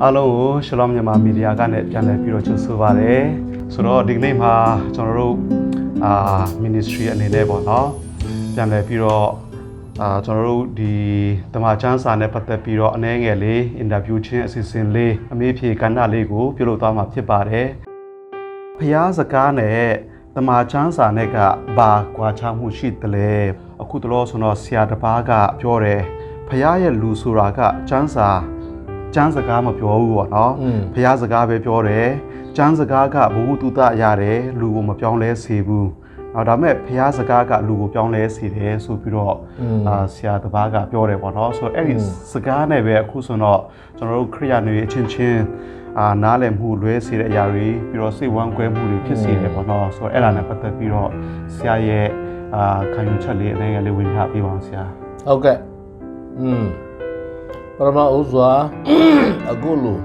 အားလုံးကိုရှလော့မြန်မာမီဒီယာကနေပြန်လည်ပြီးတော့ကြိုဆိုပါရစေဆိုတော့ဒီနေ့မှာကျွန်တော်တို့ ministry အနေနဲ့ပေါ့နော်ပြန်လည်ပြီးတော့ကျွန်တော်တို့ဒီတမချန်းစာနဲ့ပတ်သက်ပြီးတော့အနေငယ်လေး interview ချင်းအစီအစဉ်လေးအမေးဖြေကဏ္ဍလေးကိုပြုလုပ်သွားမှာဖြစ်ပါတယ်ဖျားစကားနဲ့တမချန်းစာနဲ့ကဘာကွာခြားမှုရှိတယ်လဲအခုတလို့ဆိုတော့ဆရာတစ်ပါးကပြောတယ်ဖျားရဲ့လူဆိုတာကချန်းစကားမပြောဘူးပေါ့နော်ဖျားစကားပဲပြောတယ်ချန်းစကားကဘဝတုတရတယ်လူကိုမပြောင်းလဲစေဘူးဒါပေမဲ့ဖျားစကားကလူကိုပြောင်းလဲစေတယ်ဆိုပြီးတော့ဆရာတစ်ပါးကပြောတယ်ပေါ့နော်ဆိုတော့အဲ့ဒီစကားနဲ့ပဲအခုဆိုတော့ကျွန်တော်တို့ခရိယာတွေအချင်းချင်းနားလည်မှုလွဲစေတဲ့အရာတွေပြီးတော့စိတ်ဝမ်းကွဲမှုတွေဖြစ်စေတယ်ပေါ့နော်ဆိုတော့အဲ့ဒါနဲ့ပတ်သက်ပြီးတော့ဆရာရဲ့ခံယူချက်လေးအနေနဲ့လေးဝင်ပြပေးပါအောင်ဆရာဟုတ်ကဲ့ပရမဥစွာအခုလို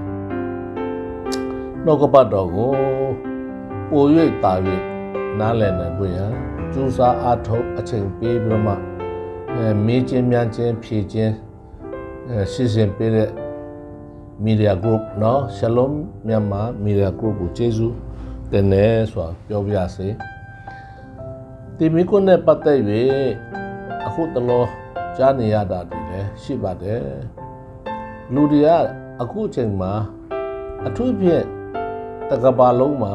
နှုတ်ကပတ်တော်ကိုပို၍တာ၍နားလည်နိုင်ဖို့ရန်ကြိုးစားအားထုတ်အချိန်ပေးပြီးတော့မှမေးခြင်းများခြင်းဖြေခြင်းစီစဉ်ပေးတဲ့ media group เนาะ Shalom မြန်မာ media group ကိုကျေးဇူးတင်တယ်ဆိုတာပြောပြရစေဒီမိကွန်းနဲ့ပတ်သက်၍အခုတလောကြားနေရတာဒီလည်းရှိပါတယ်လူတွေကအခုအချိန်မှာအထူးဖြင့်တကဘာလုံးမှာ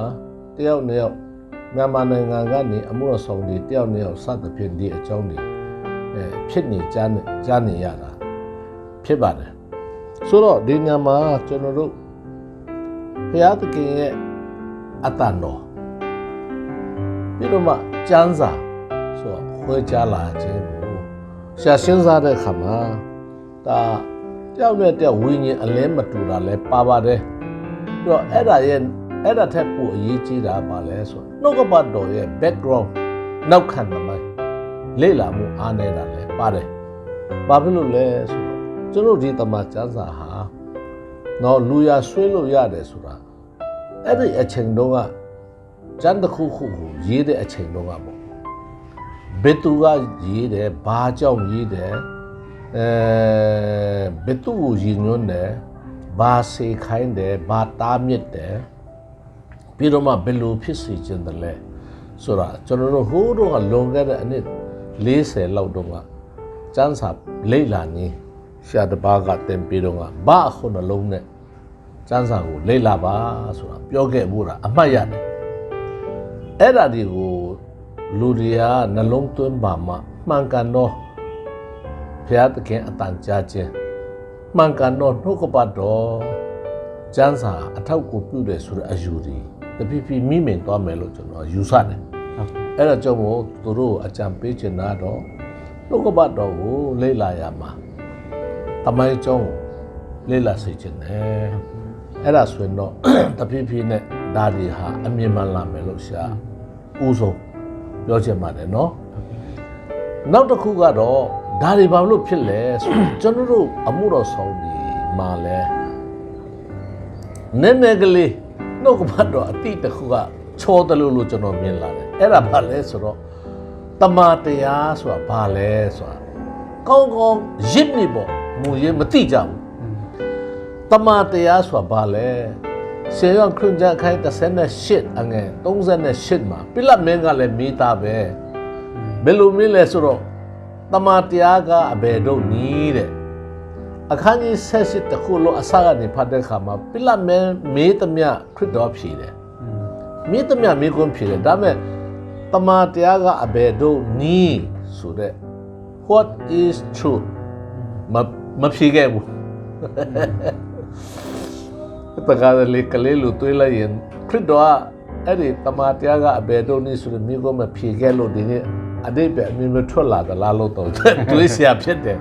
တယောက်နဲ့ယောက်မြန်မာနိုင်ငံကနေအမှုတော်ဆောင်တွေတယောက်နဲ့ယောက်စသဖြင့်ဒီအကြောင်းတွေဖြစ်နေကြားနေရတာဖြစ်ပါတယ်ဆိုတော့ဒီညမှာကျွန်တော်တို့ဘုရားသခင်ရဲ့အတ္တတော်ပြီးတော့မှကျမ်းစာဆိုတော့ခွဲခြားလာခြင်းကိုရှာရှင်းစားတဲ့အခါမှာဒါတယောက်နဲ့တယောက်ဝိညာဉ်အလဲမတူတာလဲပါပါတယ်ပြီးတော့အဲ့ဒါထက်ပိုအရေးကြီးတာပါလဲဆိုနှုတ်ကပတ်တော်ရဲ့ background နောက်ခံသမိုင်းလေ့လာမှုအားနေတာလဲပါတယ်ဘာဖြစ်လို့လဲဆိုတော့ကျွန်တော်ဒီတမန်ကျမ်းစာဟာတော့လူရဆွေးလို့ရတယ်ဆိုတာအဲ့ဒီအချိန်တုန်းကကျမ်းတစ်ခုခုကိုရေးတဲ့အချိန်တုန်းကပေါ့ဘယ်သူကရေးတယ်ဘာကြောင့်ရေးတယ်ဘယ်သူကိုရည်ညွှန်းတယ်ဘာစေခိုင်းတယ်ဘာတားမြစ်တယ်ပြီးတော့မှဘယ်လိုဖြစ်စေချင်တယ်လဲဆိုတာကျွန်တော်တို့ဟိုးတော့လွန်ခဲ့တဲ့အနှစ်40လောက်တုန်းကကျမ်းစာလေ့လာနေဆရာတစ်ပါးကတင်ပြီးတော့ဘာအခုနှလုံးနဲ့ကျမ်းစာကိုလေ့လာပါဆိုတာပြောခဲ့ဖို့တာအမှတ်ရတယ်အဲ့ဒါဒီကိုလူတွေကနှလုံးသွင်းပါမှမှန်ကန်တော့ဘုရားသခင်အတန်ကြားခြင်းမှန်ကန်တော့နှုတ်ကပတ်တော်ကျမ်းစာအထောက်အကူပြုတယ်ဆိုတဲ့အယူတွေတဖြည်းဖြည်းမိမိန်သွားမယ်လို့ကျွန်တော်ယူဆတယ်အဲ့ဒါကြောင့်မို့သူတို့အကြံပေးချင်တာတော့နှုတ်ကပတ်တော်ကိုလေ့လာရမှာတမိုင်းကျောင်းလေ့လာစေချင်တယ်အဲ့ဒါဆိုရင်တော့တဖြည်းဖြည်းနဲ့ဒါတွေဟာအမြင်မှန်လာမယ်လို့ရှာဦးဆုံးပြောချင်ပါတယ်နော်နောက်တစ်ခုကတော့ဒါတွေဘာလို့ဖြစ်လဲဆိုကျွန်တော်တို့အမှုတော်ဆောင်ဒီမှာလဲနည်းနည်းကလေးနှုတ်ကပတ်တော်အတိတစ်ခုကချောတယ်လို့ကျွန်တော်မြင်လာတယ်အဲ့ဒါဘာလဲဆိုတော့တမန်တရားဆိုတာဘာလဲဆိုတာကောင်းကောင်းရစ်နေပေါ့မူရင်းမသိကြဘူးတမန်တရားဆိုတာဘာလဲဆေယောခရစ်ယာန်ခိုင်း38အငယ်38မှာပိလတ်မင်းကလည်းမိသားပဲဘယ်လိုမင်းလဲဆိုတော့တမန်တရားကအဘယ်တော့နီးတဲ့အခန်းကြီး78တခုလုံးအစကနေဖတ်တဲ့အခါမှာပိလတ်မင်းမေးသမျှခရစ်တော်ဖြေတယ်မေးသမျှမေးခွန်းဖြေတယ်ဒါပေမဲ့တမန်တရားကအဘယ်တော့နီးဆိုတဲ့ what is truth မဖြေခဲ့ဘူးတကားလေကလေးလူတွေးလိုက်ရင်ခရစ်တော်ကအဲ့ဒီတမန်တရားကအဘယ်တော့နီးဆိုတဲ့မိကိုမဖြေခဲ့လို့ဒီနေ့အတိတ်ပဲအမြင်မထွက်လာသလားလို့တော့တွေးเสียဖြစ်တယ်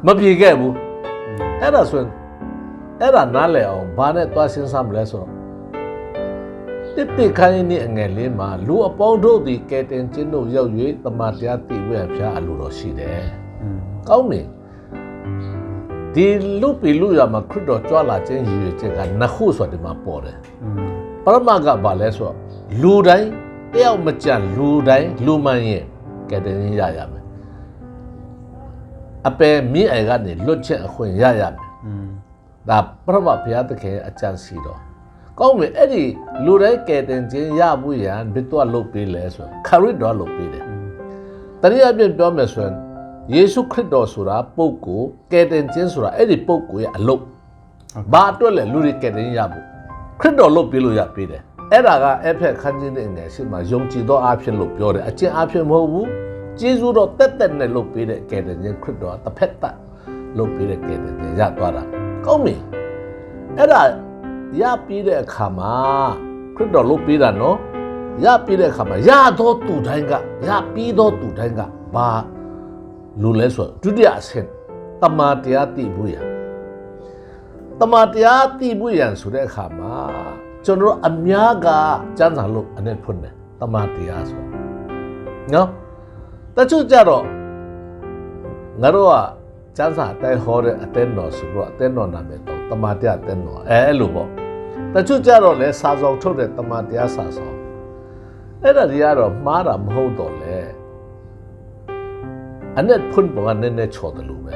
မပြေခဲ့ဘူးအဲ့ဒါဆိုရင်အဲ့ဒါနားလည်အောင်ဘာနဲ့သွားစဉ်းစားမလဲဆိုတော့တိခိုင်းနေအငယ်လေးမှာလူအပေါင်းတို့သည်ကဲတင်ခြင်းတို့ရောက်၍တမန်တရားသိဝဲဖျားအလိုတော်ရှိတယ်ကောင်းပြီဒီလူပီလူရမှာခရစ်တော်ကြွလာခြင်းရည်ရွယ်ချက်ကနှစ်ခုဆိုဒီမှာပေါ်တယ်ပရမကဘာလဲဆိုတော့လူတိုင်းတယောက်မကြံလူတိုင်းလူမှန်ရဲ့ကဲတင်ရရမယ်အပယ်မြင့်အိုင်ကနေလွတ်ချက်အခွင့်ရရမယ် ဒါပထမဘုရားသခင်အကြံစီတော်ကောင်းပြီအဲ့ဒီလူတိုင်းကဲတင်ခြင်းရဖို့ရန်ဘယ်တော့လုပ်ပေးလဲဆိုခရစ်တော်လုပ်ပေးတယ်တနည်းအားဖြင့်ပြောမယ်ဆိုရင်ယေရှုခရစ်တော်ဆိုတာပုဂ္ဂိုလ်ကဲတင်ခြင်းဆိုတာအဲ့ဒီပုဂ္ဂိုလ်ရဲ့အလုပ်ဘာအတွက်လဲလူတွေကဲတင်ရဖို့ခရစ်တော်လုပ်ပေးလို့ရပေးတယ်အဲ့ဒါကအဖက်ခန်းကြီးတဲ့ငယ်ရှိမှယုံကြည်သောအဖြစ်လို့ပြောတယ်အကျင့်အဖြစ်မဟုတ်ဘူးကျေးဇူးတော်တက်တက်နဲ့လုပ်ပေးတဲ့ကဲတင်ခြင်းခရစ်တော်တစ်ဖက်သက်လုပ်ပေးတဲ့ကဲတင်ခြင်းရသွားတာကောင်းပြီအဲ့ဒါရပြီးတဲ့အခါမှာခရစ်တော်လုပ်ပေးတာနော်ရပြီးတဲ့အခါမှာရသောသူတိုင်းကရပြီးသောသူတိုင်းကဘာလူလဲဆိုဒုတိယအဆင့်တမန်တရားတည်ဖို့ရတမန်တရားတည်ဖို့ရဆိုတဲ့အခါမှာကျွန်တော်အများကစံစာလို့အနေဖွင့်တယ်တမန်တရားဆိုနော်တချို့ကြတော့ငါတို့ကစံစာအတိုင်းဟောတဲ့အတင်းတော်ဆိုတော့အတင်းတော်နာမည်တော့တမန်တရားအတင်းတော်အဲ့လိုပေါ့တချို့ကြတော့လဲစာဆောင်ထုတ်တဲ့တမန်တရားစာဆောင်အဲ့ဒါတွေကတော့မှားတာမဟုတ်တော့လေအနဲ့ဖွင့်ပေါ်ကနည်းနည်းချော်တယ်လို့ပဲ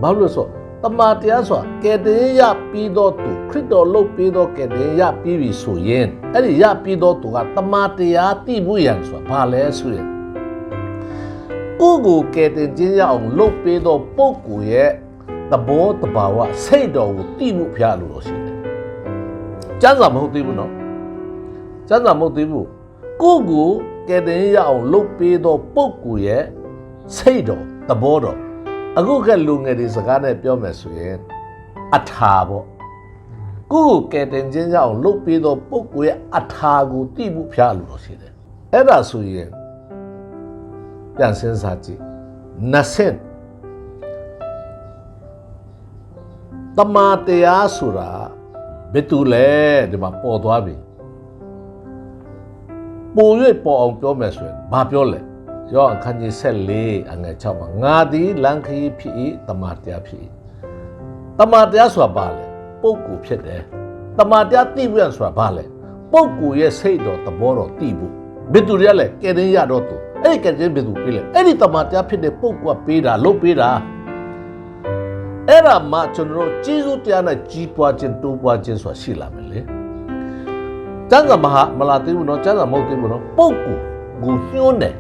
ဘာလို့လဲဆိုတမန်တရားဆိုတာကဲတင်ရပြီးတော့သူခရစ်တော်လုပ်ပြီးတော့ကဲတင်ရပြီးပြီဆိုရင်အဲ့ဒီရပြီးတော့သူကတမန်တရားတည်ဖို့ရန်ဆိုတာဘာလဲဆိုရင်ကိုကိုကဲတင်ခြင်းရအောင်လုပ်ပြီးတော့ပုဂ္ဂိုလ်ရဲ့သဘောတဘာဝစိတ်တော်ကိုတည်မှုဖျားလို့ရှိတယ်ကျမ်းစာမဟုတ်သေးဘူးနော်ကျမ်းစာမဟုတ်သေးဘူးကိုကိုကဲတင်ရအောင်လုပ်ပြီးတော့ပုဂ္ဂိုလ်ရဲ့စိတ်တော်သဘောတော်အခုကလူငယ်တွေစကားနဲ့ပြောမယ်ဆိုရင်အထာပေါ့ကိုကဲတင်ခြင်းရအောင်လုပ်ပြီးတော့ပုဂ္ဂိုလ်ရဲ့အထာကိုတည်မှုဖျားလို့ရှိတယ်အဲ့ဒါဆိုရင်ပြန်စဉ်းစားကြည့်နှစ်ဆင့်တမန်တရားဆိုတာဘယ်သူလဲဒီမှာပေါ်သွားပြီပို၍ပေါ်အောင်ပြောမယ်ဆိုရင်ဘာပြောလဲယောအခန်းကြီး14အငယ်6မှာငါသည်လမ်းခရီးဖြစ်၏တမန်တရားဖြစ်၏တမန်တရားဆိုတာဘာလဲပုဂ္ဂိုလ်ဖြစ်တယ်တမန်တရားသိဖို့ဆိုတာဘာလဲပုဂ္ဂိုလ်ရဲ့စိတ်တော်သဘောတော်သိဖို့ဘယ်သူရလဲကဲတင်ရတော့သူအဲ့ဒီကဲတင်ဘယ်သူပေးလဲအဲ့ဒီတမန်တရားဖြစ်တဲ့ပုဂ္ဂိုလ်ကပေးတာလုပ်ပေးတာအဲ့ဒါမှကျွန်တော်ကျေးဇူးတရားနဲ့ကြီးပွားခြင်းတိုးပွားခြင်းဆိုတာရှိလာမယ်လေကျမ်းစာမလာသေးဘူးနော်ကျမ်းစာမဟုတ်သေးဘူးနော်ပုဂ္ဂိုလ်ကိုညှိုးတယ်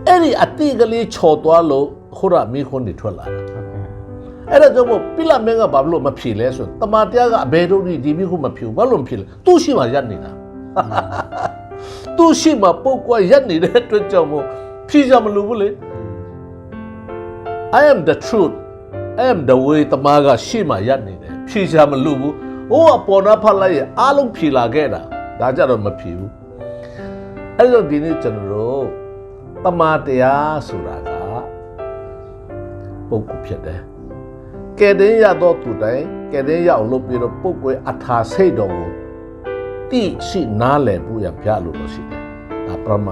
အဲ့ဒီအတိကလေးချော်သွားလို့ဟိုရမိခွန်းတွေထွက်လာတာအဲ့ဒါကြောင့်ပိလမင်းကဘာလို့မဖြေလဲဆိုတမန်တရားကအဘယ်တော့ဒီမိခွန်းမဖြေဘူးဘာလို့မဖြေလဲသူ့ရှိမှရပ်နေတာသူ့ရှိမှပုဂ္ဂိုလ်ရပ်နေတဲ့အတွက်ကြောင့်ဖြေကြမလို့ဘူးလေI am the truth I am the way တမန်ကရှိမှရပ်နေတယ်ဖြေကြမလို့ဘူးဟိုအပေါ်နာဖတ်လိုက်ရင်အားလုံးဖြေလာခဲ့တာဒါကြတော့မဖြေဘူးအဲ့တော့ဒီနေ့ကျွန်တော်တို့တမန်တရားဆိုတာကပုဂ္ဂိုလ်ဖြစ်တယ်ကဲတင်ရတော့သူတိုင်းကဲတင်ရအောင်လုပ်ပြီးတော့ပုဂ္ဂိုလ်အထာစိတ်တော်ကိုတိရှိနားလည်ဖို့ရဖျားလို့ရှိတယ်ဒါပရမ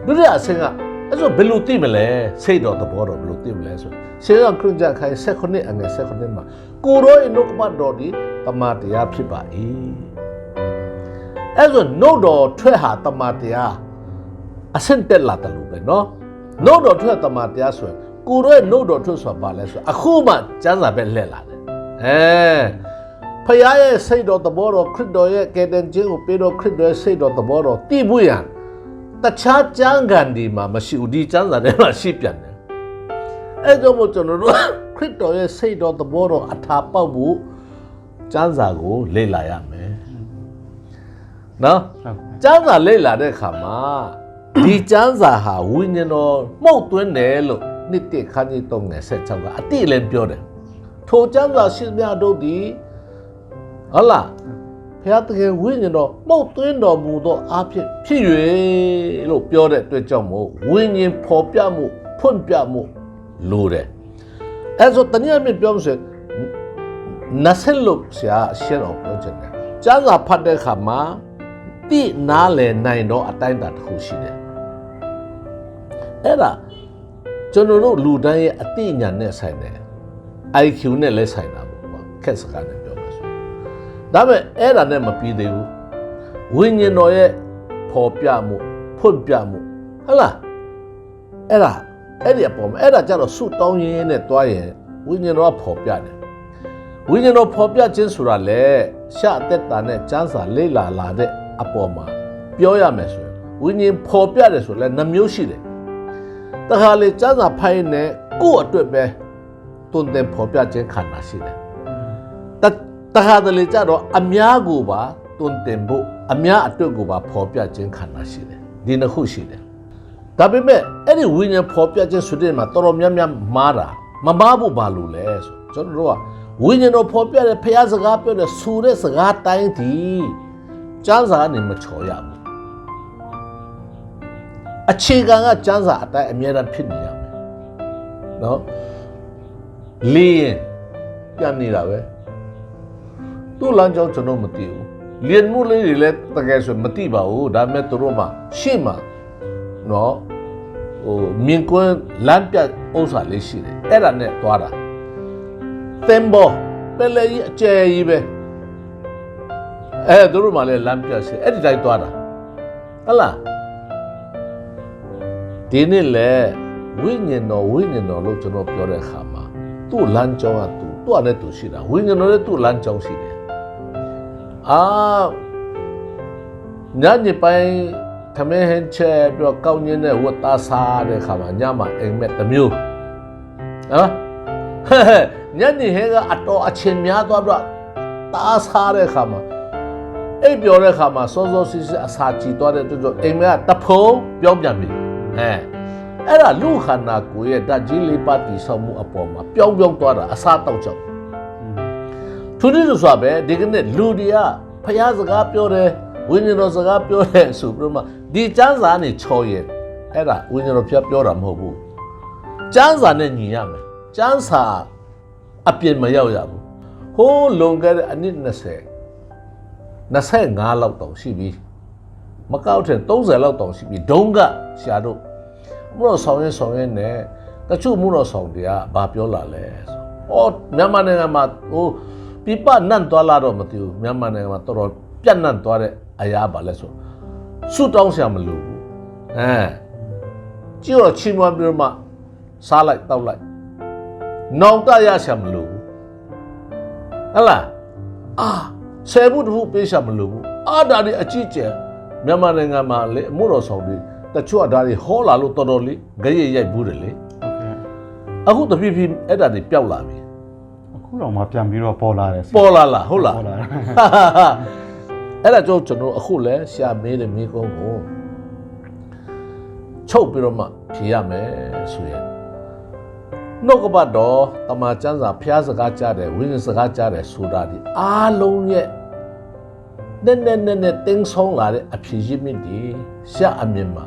ဒုတိယအဆင့်ကအဲ့ဆိုဘယ်လိုသိမလဲစိတ်တော်သဘောတော်ဘယ်လိုသိမလဲဆိုရှင်းအောင်ခရစ်ကြခိုင်16အငယ်16မှာကိုရောနှုတ်ကပတ်တော်ဒီတမန်တရားဖြစ်ပါ၏အဲ့ဆိုနှုတ်တော်ထွက်ဟာတမန်တရားအဆင့်တက်လာတယ်လို့ပဲနော်နှုတ်တော်ထွက်တမန်တရားဆိုရင်ကိုရောနှုတ်တော်ထွက်ဆိုတာဘာလဲဆိုအခုမှကျမ်းစာပဲလှည့်လာတယ်ဖခင်ရဲ့စိတ်တော်သဘောတော်ခရစ်တော်ရဲ့ကယ်တင်ခြင်းကိုပေးတော်ခရစ်တော်ရဲ့စိတ်တော်သဘောတော်တည်ဖို့ရန်တခြားကျမ်းဂန်ဒီမှာမရှိဘူးဒီကျမ်းစာထဲမှာရှိပြန်တယ်အဲ့ကြောင့်မို့ကျွန်တော်တို့ခရစ်တော်ရဲ့စိတ်တော်သဘောတော်အထာပေါက်ဖို့ကျမ်းစာကိုလေ့လာရမယ်နော်ကျမ်းစာလေ့လာတဲ့အခါမှာဒီကျမ်းစာဟာဝိညာဉ်တော်မှုတ်သွင်းတယ်လို့နှစ်တစ်ခန်းကြီး3ငယ်16ကအတိလည်းပြောတယ်ထိုကျမ်းစာရှိသမျှတို့သည်ဟုတ်လားဘုရားသခင်ဝိညာဉ်တော်မှုတ်သွင်းတော်မူသောအားဖြင့်ဖြစ်၍လို့ပြောတဲ့အတွက်ကြောင့်မို့ဝိညာဉ်ဖော်ပြမှုဖွင့်ပြမှုလိုတယ်အဲဆိုတနည်းအားဖြင့်ပြောမှဆိုနတ်ဆက်လို့ဆရာရှင်းအောင်ပြောချင်တယ်ကျမ်းစာဖတ်တဲ့အခါမှာတိနားလည်နိုင်တော့အတိုင်းအတာတစ်ခုရှိတယ်အဲ့ဒါကျွန်တော်တို့လူတိုင်းရဲ့အသိဉာဏ်နဲ့ဆိုင်တယ် IQ နဲ့လည်းဆိုင်တာပေါ့ခက်စကားနဲ့ပြောပါဆိုဒါပေမဲ့အဲ့ဒါနဲ့မပြီးသေးဘူးဝိညာဉ်တော်ရဲ့ဖော်ပြမှုဖွင့်ပြမှုဟုတ်လားအဲ့ဒီအပေါ်မှာအဲ့ဒါကြတော့ဆုတောင်းရင်းနဲ့တွားရင်ဝိညာဉ်တော်ကဖော်ပြတယ် ဝိညာဉ်တော်ဖော်ပြခြင်းဆိုတာလေရှအသက်တာနဲ့ကျမ်းစာလေ့လာတဲ့အပေါ်မှာပြောရမယ်ဆိုရင်ဝိညာဉ်ဖော်ပြတယ်ဆိုလဲနှမျိုးရှိတယ်တခါလေကျမ်းစာဖိုင်နဲ့ကိုယ့်အတွက်ပဲတွင်တင်ဖော်ပြခြင်းခန္ဓာရှိတယ်တခါတလေကြတော့အများကိုပါတွင်တင်ဖို့အများအတွက်ကိုပါဖော်ပြခြင်းခန္ဓာရှိတယ်ဒီနှစ်ခုရှိတယ်ဒါပေမဲ့အဲ့ဒီဝိညာဉ်ဖော်ပြခြင်းဆိုတဲ့မှာတော်တော်များများမားတာမမားဖို့ဘာလို့လဲဆိုကျွန်တော်တို့ကဝိညာဉ်တော်ဖော်ပြတဲ့ဖျားစကားပြောတဲ့ဆူတဲ့စကားတိုင်းဒီကျမ်းစာနဲ့မချော်ရဘူးအခြေခံကကျမ်းစာအတိုင်းအမြဲတမ်းဖြစ်နေရမယ်နော်လေးရင်ပြန်နေတာပဲသူ့လမ်းကြောင်းကျွန်တော်မသိဘူးလင်းမှုလေးတွေလည်းတကယ်ဆိုမသိပါဘူးဒါပေမဲ့သူတို့မှရှေ့မှာနော်ဟိုမြင်ကွန်းလမ်းပြဥစ္စာလေးရှိတယ်အဲ့ဒါနဲ့သွားတာသင်္ဘောပလဲကြီးအကျယ်ကြီးပဲသူတို့မှလည်းလမ်းပြရှိအဲ့ဒီတိုင်းသွားတာဟုတ်လားဒီနေ့လေဝိညာဉ်တော်လို့ကျွန်တော်ပြောတဲ့အခါမှာသူ့လမ်းကြောင်းကသူ့နဲ့သူရှိတာဝိညာဉ်တော်လည်းသူ့လမ်းကြောင်းရှိတယ်ညနေပိုင်းသမင်းဟင်းချက်ပြီးတော့ကောင်းညင်းတဲ့ဝတ်သားစားတဲ့ခါမှာညမှာအိမ်မက်တစ်မျိုးညနေဟင်းကအတော်အချင်းများသွားပြီးတော့သားစားတဲ့ခါမှာအိပ်ပျော်တဲ့ခါမှာစောစောစီးစီးအစာကြည်သွားတဲ့တို့အိမ်မက်ကတဖုံပြောင်းပြန်ပြီအဲ့ဒါလူခန္ဓာကိုယ်ရဲ့ဓာတ်ကြီးလေးပါးတည်ဆောက်မှုအပေါ်မှာပြောင်းသွားတာအစားတောက်ကြောင့်သူတို့ဆိုပဲဒီကနေ့လူတွေကဖျားစကားပြောတယ်ဝိညာဉ်တော်စကားပြောတယ်ဆိုပြီးတော့မှဒီကျမ်းစာနဲ့ချော်ရင်အဲ့ဒါဝိညာဉ်တော်ဖျားပြောတာမဟုတ်ဘူးကျမ်းစာနဲ့ညီရမယ်ကျမ်းစာအပြင်မရောက်ရဘူးဟိုးလွန်ခဲ့တဲ့အနှစ်25လောက်တောင်ရှိပြီမကောက်ထင်30လောက်တောင်ရှိပြီဒုံကရှာတို့မှုတော်ဆောင်ရင်နဲ့တချို့မှုတော်ဆောင်တွေကဘာပြောလာလဲဆိုမြန်မာနိုင်ငံမှာဟိုပြပနန့်သွားလာတော့မသိဘူးမြန်မာနိုင်ငံမှာတော်တော်ပြတ်နန့်သွားတဲ့အရာပါလဲဆိုဆုတောင်းဆရာမလို့ဘူးကြည့်တော့ချီးမွမ်းပြီးတော့မှစားလိုက်တောက်လိုက်နောင်တရဆရာမလို့ဘူးဟဲ့လားဆယ်ဘူးတခုပေးဆရာမလို့ဘူးဒါတွေအကြည့်ကျန်မြန်မာနိုင်ငံမှာလေအမှုတော်ဆောင်တွေတချို့အဓာတ်တွေဟောလာလို့တော်တော်လေးကြရရိုက်ဘူးတယ်လေအခုတဖြည်းဖြည်းအဲ့ဒါတွေပျောက်လာပြီအခုတော့မှပြန်ပြီးတော့ပေါ်လာတယ်ပေါ်လာလားဟုတ်လားအဲ့ဒါကြောင့်ကျွန်တော်အခုလဲရှာမေးတဲ့မိကုန်းကိုချုပ်ပြီးတော့မှဖြေရမယ်ဆိုရင်နှုတ်ကပတ်တော်တမန်ကျမ်းစာဖျားစကားကြားတယ်ဝိညာဉ်စကားကြားတယ်ဆိုတာဒီအားလုံးရဲ့နဲ့တင်းဆောင်လာတဲ့အဖြစ်ရင်းမြစ်ဒီရှာအမြင်မှာ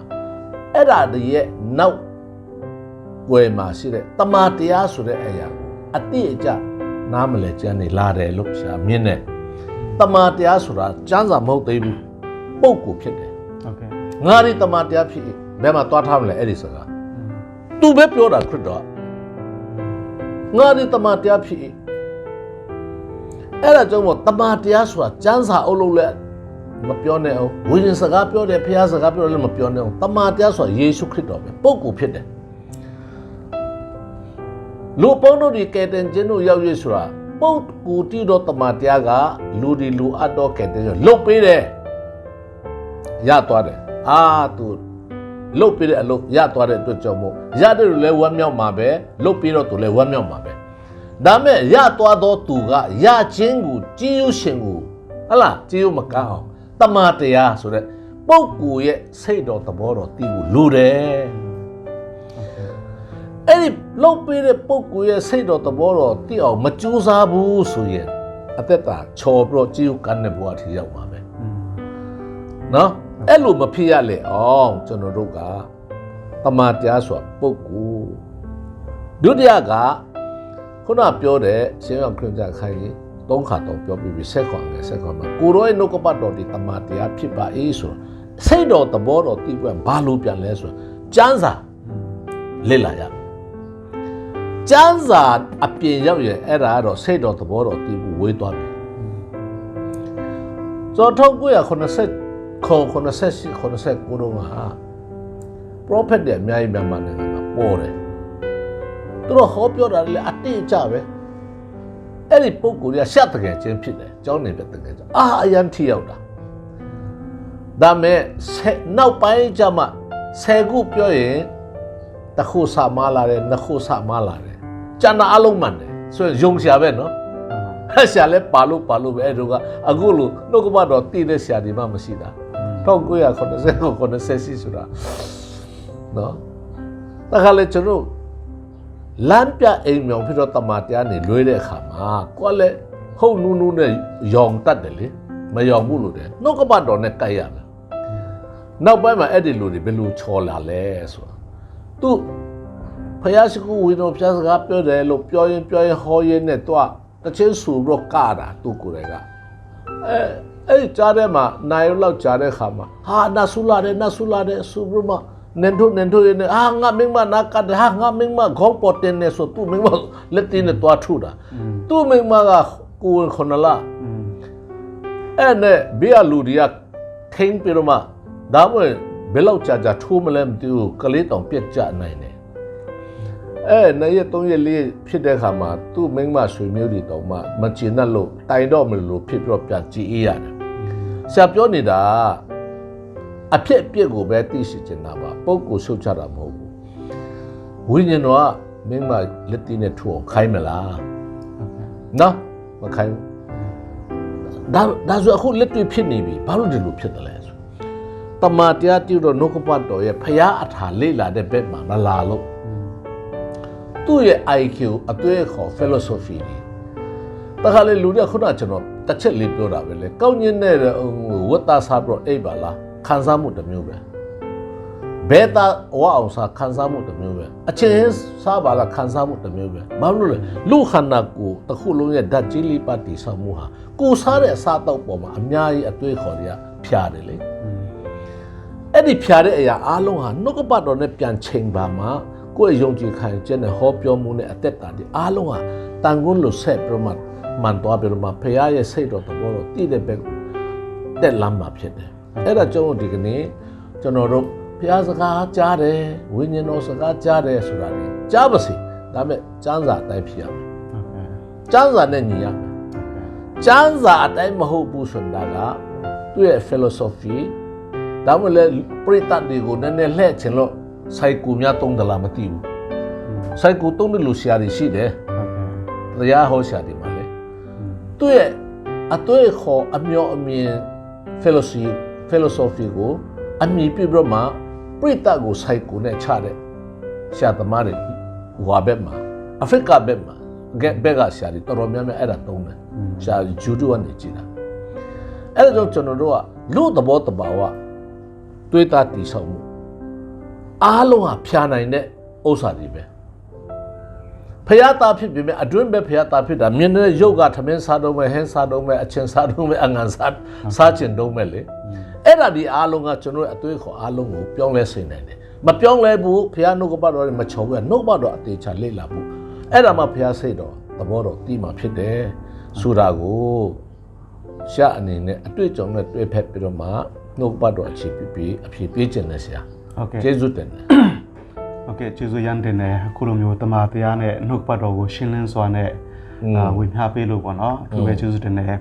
အဲ့ဒါတည်းရဲ့နောက်ွယ်မှာရှိတဲ့တမန်တရားဆိုတဲ့အရာအတိအကျနားမလဲကျမ်းနေလာတယ်လို့ရှာမြင်တယ်တမန်တရားဆိုတာကျမ်းစာမဟုတ်သေးဘူးပုဂ္ဂိုလ်ဖြစ်တယ်ငါဒီတမန်တရားဖြစ်ဘယ်မှာသွားထားမလဲအဲ့ဒီစကားသူပဲပြောတာခရစ်တော်ငါဒီတမန်တရားဖြစ်အဲ့ဒါကြောင့်မို့တမန်တရားဆိုတာကျမ်းစာအုပ်လို့လဲမပြောနဲ့အောင်ဝိညာဉ်စကားပြောတယ်ဖျားစကားပြောတယ်လည်းမပြောနဲ့အောင်တမန်တရားဆိုတာယေရှုခရစ်တော်ပဲပုဂ္ဂိုလ်ဖြစ်တယ်လူပေါင်းတို့ဒီကဲတင်ခြင်းတို့ရောက်ရဆိုတာပုဂ္ဂိုလ်တိတော်တမန်တရားကလူဒီလူအပ်တော်ကဲတင်လုတ်ပေးတယ်ရသွားတယ်သူလုတ်ပေးတဲ့အလုပ်ရသွားတဲ့အတွက်ကြောင့်မို့ရတယ်လို့လဲဝမ်းမြောက်မှာပဲလုတ်ပေးတော့သူလဲဝမ်းမြောက်မှာပဲဒါမဲ့ရသွားတော့သူကရခြင်းကိုကြည်ယူရှင်ကိုဟလားကြည်ယူမကောင်းအောင်တမန်တရားဆိုတဲ့ပုဂ္ဂိုလ်ရဲ့စိတ်တော်သဘောတော်သိဖို့လိုတယ်အဲ့ဒီလုတ်ပေးတဲ့ပုဂ္ဂိုလ်ရဲ့စိတ်တော်သဘောတော်သိအောင်မကြိုးစားဘူးဆိုရင်အသက်တာချော်ပြီးတော့ကြည်ယူကမ်းတဲ့ဘဝထိရောက်မှာပဲနော်အဲ့လိုမဖြစ်ရလေအောင်ကျွန်တော်တို့ကတမန်တရားဆိုတာပုဂ္ဂိုလ်ဒုတိယကခုနပြောတဲ့ရှင်ရောက်ခရစ်ယာန်ခိုင်ကြီးသုံးခါတော့ပြောပြီးဆက်ခွန်မှာကိုရောရဲ့နှုတ်ကပတ်တော်ဒီတမန်တရားဖြစ်ပါအေးဆိုစိတ်တော်သဘောတော်သိပွင့်ဘာလို့ပြန်လဲဆိုကျမ်းစာလေ့လာရကျမ်းစာအပြင်ရောက်ရင်အဲ့ဒါကတော့စိတ်တော်သဘောတော်သိဖို့ဝေးသွားပြီ1989 89တော့ဟာပရောဖက်တွေအများကြီးမြန်မာနိုင်ငံမှာပေါ်တယ်သူတို့ဟောပြောတာလည်းအတိအကျပဲ အဲ့ဒီပုံကိုယ်ကရှက်တကယ်ချင်းဖြစ်တယ်ကျောင်းနေပဲတကယ်ချင်းအာအရန်ထီရောက်တာဒါမဲ့နောက်ပိုင်းကျမှ10ခုပြောရင်တစ်ခုစမလာတယ်နှစ်ခုစမလာတယ်ကျန်တာအလုံးမှန်တယ်ဆိုရင်ယုံရှာပဲနော်ရှာလဲပါလို့ပဲအဲ့တို့ကအခုလို့နှုတ်ကပတော့တည်တဲ့ရှာဒီမှမရှိတာ1980ဆိုတာနော်တခါလေကျွန်တော်လမ်းပြအိမ်မြောင်ဖြစ်တော့တမန်တရားနေလွဲတဲ့အခါမှာကိုယ်လည်းဟုတ်နူးနူးနဲ့ယောင်တတ်တယ်လေမယောင်ဘူးလို့တယ်နှုတ်ကပတော်နဲ့ကြိုက်ရမယ်နောက်ပိုင်းမှာအဲ့ဒီလူတွေဘယ်လိုချော်လာလဲဆိုတာသူဖယားရှိခိုးဝင်းတော်ဖျားစကားပြောတယ်လို့ပြောရင်ဟောရင်နဲ့တော့တချင်းဆူပြီးတော့ကတာသူကိုယ်တိုင်ကအဲ့ကြားထဲမှာနိုင်လောက်ကြားတဲ့ခါမှာဟာနဆူလာတယ်ဆူပြီးမှနင်တို့ရင်ဟာငါမင်းမနာကတ်ဟာငါမင်းမခေါပေါ်တင်နေဆိုသူမင်းမလက်တင်နဲ့တွားထူတာသူမင်းမကကိုယ်ခဏလာအဲ့နဲ့ဘေးလူတွေကထိန်ပြီးတော့မှဒါမှဘယ်လောက်ကြာထိုးမလဲမသိဘူးကလေးတောင်ပြက်ကြနိုင်တယ်နှစ်ရက်3ရက်4ဖြစ်တဲ့ခါမှာသူ့မိန်းမဆွေမျိုးတွေတောင်မှမကျင်တတ်လို့တိုင်တော့မလို့ဖြစ်ပြီးတော့ပြန်ကြည်အေးရတယ်ဆရာပြောနေတာအဖြစ်အပျက်ကိုပဲသိရှိချင်တာပါပုဂ္ဂိုလ်ရှုပ်ချတာမဟုတ်ဘူးဝိညာဉ်တော်ကမင်းမလက်တီးနဲ့ထိုးအောင်ခိုင်းမလားနော်မခိုင်းဒါဆိုအခုလက်တွေ့ဖြစ်နေပြီဘာလို့ဒီလိုဖြစ်တယ်လဲဆိုတမန်တရားတိတော့နှုတ်ကပတ်တော်ရဲ့ဖရာအထာလေ့လာတဲ့ဘက်မှာမလာလို့သူ့ရဲ့ IQ အသွေးခေါ် philosophy တခါလေလူတွေကခုနကကျွန်တော်တစ်ချက်လေးပြောတာပဲလေကောင်းညင်းတဲ့ဝတ်သားစားပြီးတော့အိပ်ပါလားခံစားမှုတစ်မျိုးပဲဘဲတာဝအောင်စားခံစားမှုတစ်မျိုးပဲအချင်းစားပါလားခံစားမှုတစ်မျိုးပဲဘာလို့လဲလူခန္ဓာကိုယ်တစ်ခုလုံးရဲ့ဓာတ်ကြီးလေးပါတည်ဆောက်မှုဟာကိုယ်စားတဲ့အစားတောက်ပေါ်မှာအများကြီးအသွေးခေါ်တွေကဖြာတယ်လေအဲ့ဒီဖြာတဲ့အရာအားလုံးဟာနှုတ်ကပတ်တော်နဲ့ပြန်ချိန်ပါမှာကိုယ့်ရဲ့ယုံကြည်ခံချက်နဲ့ဟောပြောမှုနဲ့အသက်တာဒီအားလုံးဟာတန်ခွန်းလို့ဆက်ပြမမှန်သွားပြမဖရာရဲ့စိတ်တော်သဘောတော်တည်တဲ့ဘက်တက်လမ်းမှာဖြစ်တယ်အဲ့ဒါကြောင့်ဒီကနေ့ကျွန်တော်တို့ဖရာစကားကြားတယ်ဝိညာဉ်တော်စကားကြားတယ်ဆိုတာလေကြားပါစေဒါပေမဲ့ကျမ်းစာအတိုင်းဖြစ်ရမယ်ကျမ်းစာနဲ့ညီရမယ်ကျမ်းစာအတိုင်းမဟုတ်ဘူးဆိုတာကသူ့ရဲ့ philosophy ဒါမှလည်းပရိသတ်တွေကိုနည်းနည်းလှည့်ချင်လို့စိုက်ကူများတုံးတယ်လားမသိဘူးစိုက်ကူတုံးတဲ့လူဆရာတွေရှိတယ်တရားဟောဆရာတွေမှာလေသူ့ရဲ့အသွေးခေါ်အမျောအမြင် philosophy ကိုအမြင်ပြပြီးတော့မှပရိသတ်ကိုစိုက်ကူနဲ့ချတဲ့ဆရာသမားတွေဟိုဘက်မှာအာဖရိကဘက်မှာဘက်ကဆရာတွေတော်တော်များများအဲ့ဒါတုံးတယ်ဆရာဂျူဒိုကနေကြည်တာအဲ့ဒါကြောင့်ကျွန်တော်တို့ကလူသဘောတဘာဝတွေးတာတည်ဆောက်မှုအားလုံးဟာဖြာနိုင်တဲ့ဥစ္စာတွေပဲဖယားသားဖြစ်ပြီမဲ့အတွင်းပဲဖယားသားဖြစ်တာမြင်တဲ့ရုပ်ကထမင်းစားတော့မဲ့ဟင်းစားတော့မဲ့အချင်းစားတော့မဲ့အငံစားချင်တော့မဲ့လေအဲ့ဒါဒီအားလုံးကကျွန်တော်အသွေးခေါ်အားလုံးကိုပြောင်းလဲစေနိုင်တယ်မပြောင်းလဲဘူးဖယားနှုတ်ကပတ်တော်နဲ့မချုံဘူးနှုတ်ကပတ်တော်အသေးချာလေ့လာဖို့အဲ့ဒါမှဖယားစိတ်တော်သဘောတော်တည်မှာဖြစ်တယ်ဆိုတာကိုရှာအနေနဲ့အတွေ့အကြုံနဲ့တွေ့ဖက်ပြီးတော့မှနှုတ်ကပတ်တော်အခြေပြီးအဖြေပေးခြင်းနဲ့ဆရာဟုတ်ကဲ့ကျေးဇူးတင်တယ်โอเคကျေးဇူးရန်တင်တယ်အခုလိုမျိုးတမန်တရားနဲ့နှုတ်ပတ်တော်ကိုရှင်းလင်းစွာနဲ့ဝေမျှပေးလို့ပေါ့နော်အထူးပဲကျေးဇူးတင်တယ်